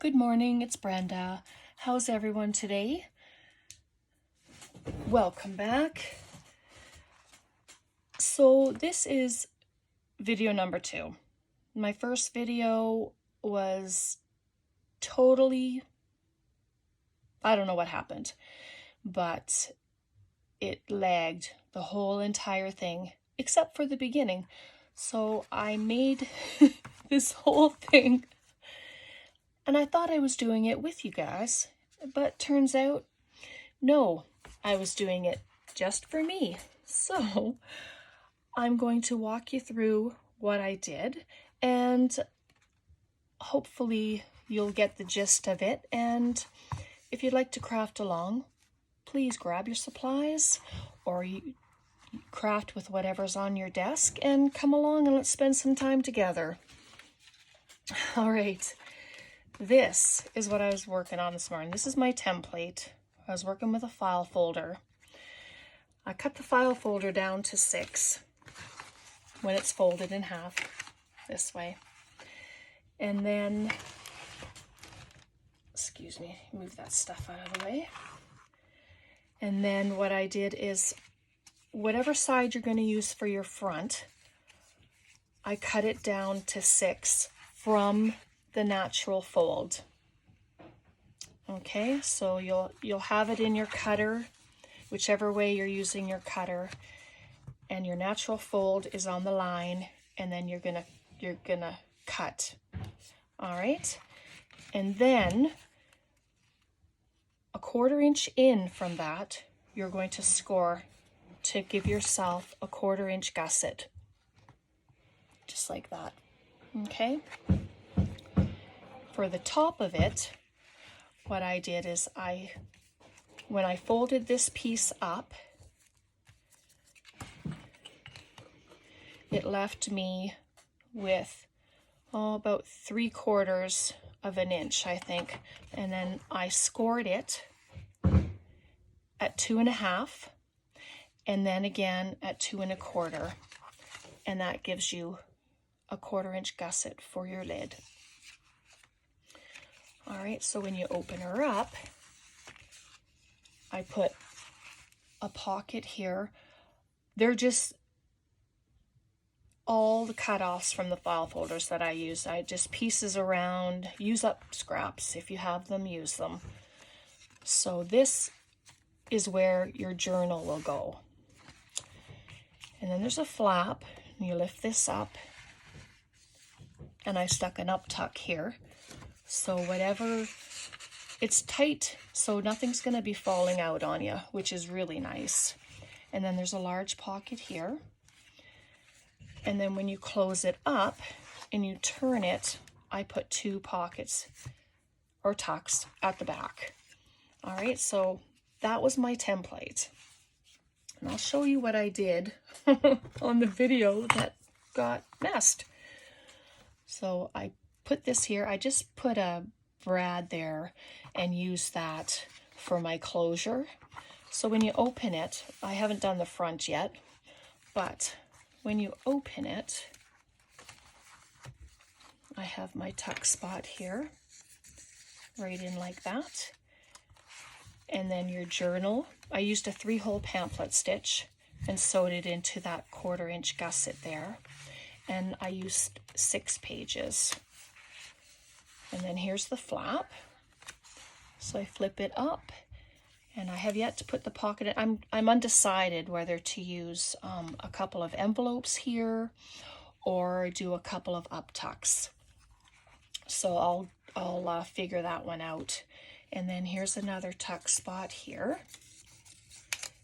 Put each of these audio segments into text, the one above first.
Good morning, it's Brenda. How's everyone today? Welcome back. So this is video number 2. My first video was totally, I don't know what happened, but it lagged the whole entire thing, except for the beginning. So I made this whole thing, and I thought I was doing it with you guys, but turns out, no, I was doing it just for me. So I'm going to walk you through what I did, and hopefully you'll get the gist of it. And if you'd like to craft along, please grab your supplies or you craft with whatever's on your desk and come along and let's spend some time together. All right, this is what I was working on this morning. This is my template. I was working with a file folder. I cut the file folder down to 6 when it's folded in half this way. And then, excuse me, move that stuff out of the way. And then what I did is, whatever side you're going to use for your front, I cut it down to 6 from the natural fold. Okay, so you'll have it in your cutter, whichever way you're using your cutter, and your natural fold is on the line, and then you're gonna cut. All right, and then a 1/4 inch in from that, you're going to score to give yourself a 1/4 inch gusset, just like that. Okay, for the top of it, what I did is when I folded this piece up, it left me with about 3/4 of an inch, I think. And then I scored it at 2.5, and then again at 2 1/4. And that gives you a 1/4 inch gusset for your lid. All right, so when you open her up, I put a pocket here. They're just all the cutoffs from the file folders that I use. I just pieces around, use up scraps. If you have them, use them. So this is where your journal will go. And then there's a flap, and you lift this up, and I stuck an up tuck here. So whatever, it's tight, so nothing's going to be falling out on you, which is really nice. And then there's a large pocket here. And then when you close it up and you turn it, I put 2 pockets or tucks at the back. All right, so that was my template. And I'll show you what I did on the video that got messed. So I put this here. I just put a brad there and use that for my closure. So when you open it, I haven't done the front yet, but when you open it, I have my tuck spot here, right in like that. And then your journal, I used a 3-hole pamphlet stitch and sewed it into that 1/4 inch gusset there. And I used 6 pages. And then here's the flap. So I flip it up, and I have yet to put the pocket in. I'm undecided whether to use a couple of envelopes here or do a couple of up tucks. So I'll figure that one out. And then here's another tuck spot here.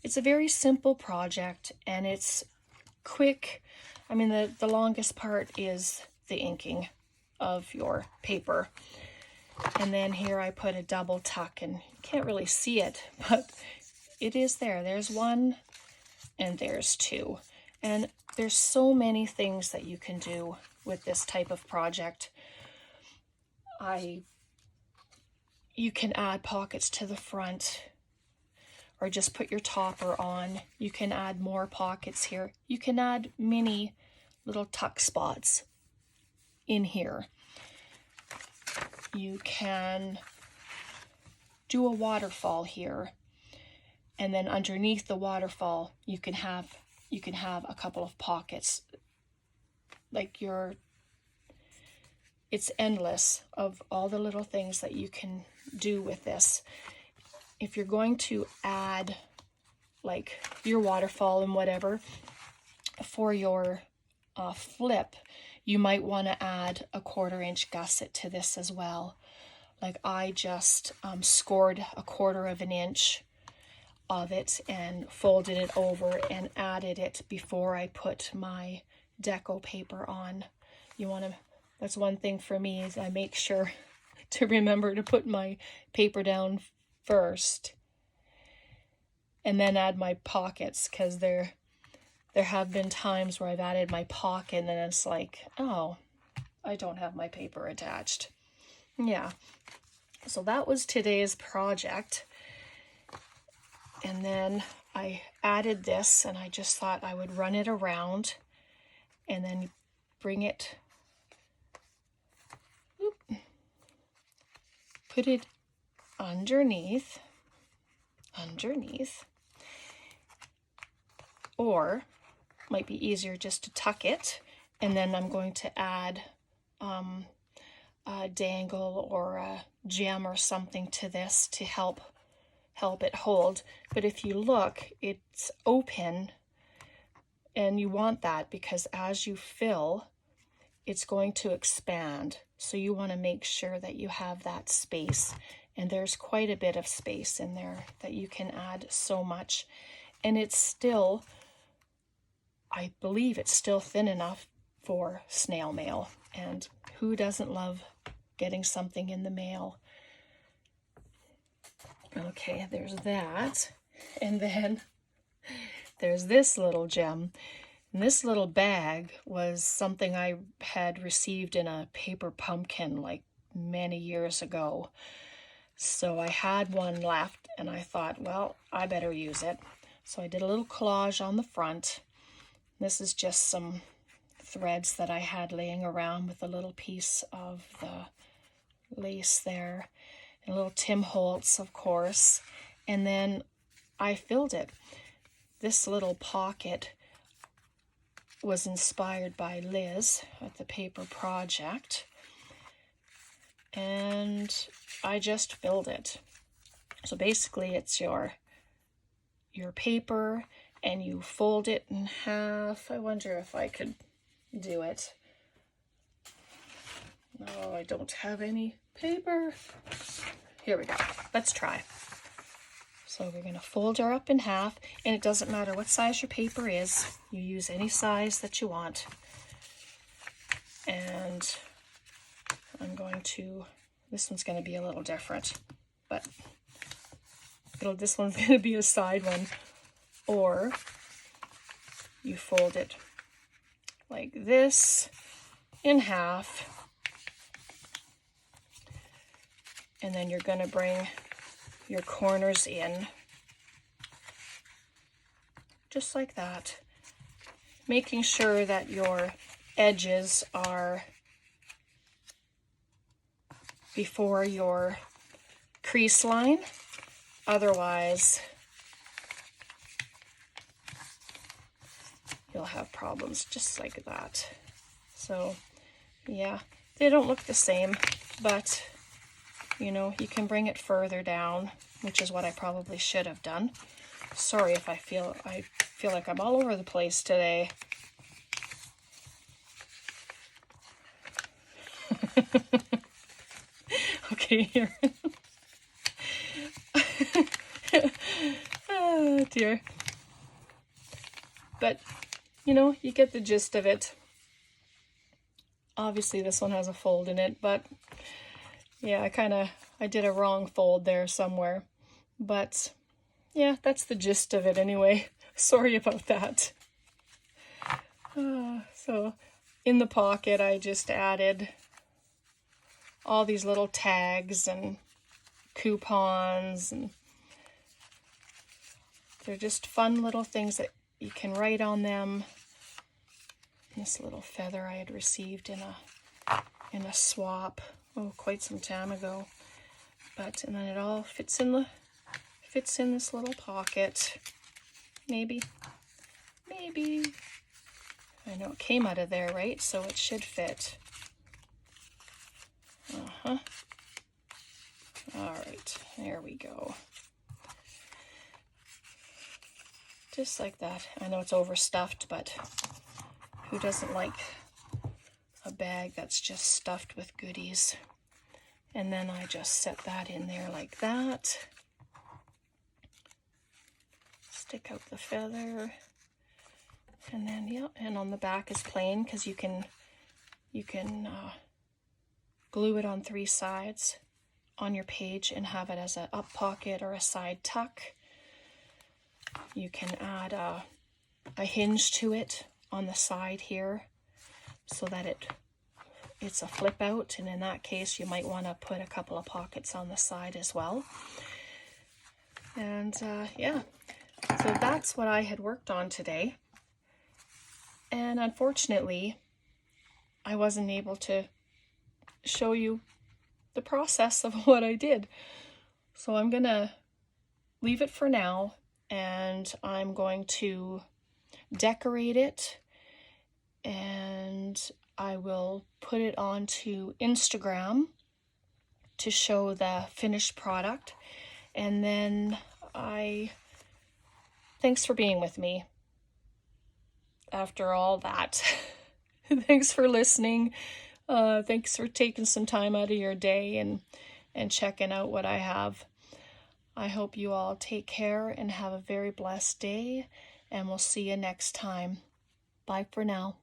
It's a very simple project, and it's quick. I mean, the longest part is the inking of your paper. And then here I put a double tuck, and you can't really see it, but it is there. There's 1 and there's 2. And there's so many things that you can do with this type of project. You can add pockets to the front, or just put your topper on. You can add more pockets here. You can add mini little tuck spots in here. you can do a waterfall here, and then underneath the waterfall you can have a couple of pockets. Like it's endless of all the little things that you can do with this. If you're going to add like your waterfall and whatever for your flip, you might want to add a 1/4 inch gusset to this as well. Like I just scored a 1/4 inch of it and folded it over and added it before I put my deco paper on. That's one thing for me, is I make sure to remember to put my paper down first and then add my pockets, because there have been times where I've added my pocket and then it's like, oh, I don't have my paper attached. Yeah, so that was today's project. And then I added this, and I just thought I would run it around and then bring it, put it underneath, or might be easier just to tuck it, and then I'm going to add a dangle or a gem or something to this to help it hold. But if you look, it's open, and you want that because as you fill, it's going to expand. So you want to make sure that you have that space, and there's quite a bit of space in there that you can add so much. And it's still, I believe it's still thin enough for snail mail, and who doesn't love getting something in the mail? Okay, there's that. And then there's this little gem. And this little bag was something I had received in a paper pumpkin like many years ago. So I had one left, and I thought, well, I better use it. So I did a little collage on the front. This is just some threads that I had laying around with a little piece of the lace there. And a little Tim Holtz, of course. And then I filled it. This little pocket was inspired by Liz at the Paper Project, and I just filled it. So basically it's your paper, and you fold it in half. I wonder if I could do it. No, I don't have any paper. Here we go. Let's try. So we're going to fold her up in half, and it doesn't matter what size your paper is. You use any size that you want. And I'm going to, this one's going to be a little different, but this one's going to be a side one. Or you fold it like this in half, and then you're going to bring your corners in just like that, making sure that your edges are before your crease line. Otherwise you'll have problems just like that. So yeah, they don't look the same, but you know, you can bring it further down, which is what I probably should have done. Sorry if I feel like I'm all over the place today. Okay, here. Oh dear. But you know, you get the gist of it. Obviously this one has a fold in it, but yeah, I did a wrong fold there somewhere. But yeah, that's the gist of it anyway. Sorry about that. So in the pocket, I just added all these little tags and coupons, and they're just fun little things that you can write on them. This little feather I had received in a swap quite some time ago. But, and then it all fits in this little pocket. Maybe. I know it came out of there, right? So it should fit. All right, there we go. Just like that. I know it's overstuffed, but who doesn't like a bag that's just stuffed with goodies? And then I just set that in there like that. Stick out the feather. And then, yeah, and on the back is plain because you can glue it on 3 sides on your page and have it as an up pocket or a side tuck. You can add a hinge to it on the side here so that it's a flip out, and in that case you might want to put a couple of pockets on the side as well. And yeah, so that's what I had worked on today. And unfortunately, I wasn't able to show you the process of what I did. So I'm gonna leave it for now, and I'm going to decorate it, and I will put it onto Instagram to show the finished product. And then thanks for being with me after all that. Thanks for listening. Thanks for taking some time out of your day and checking out what I have. I hope you all take care and have a very blessed day, and we'll see you next time. Bye for now.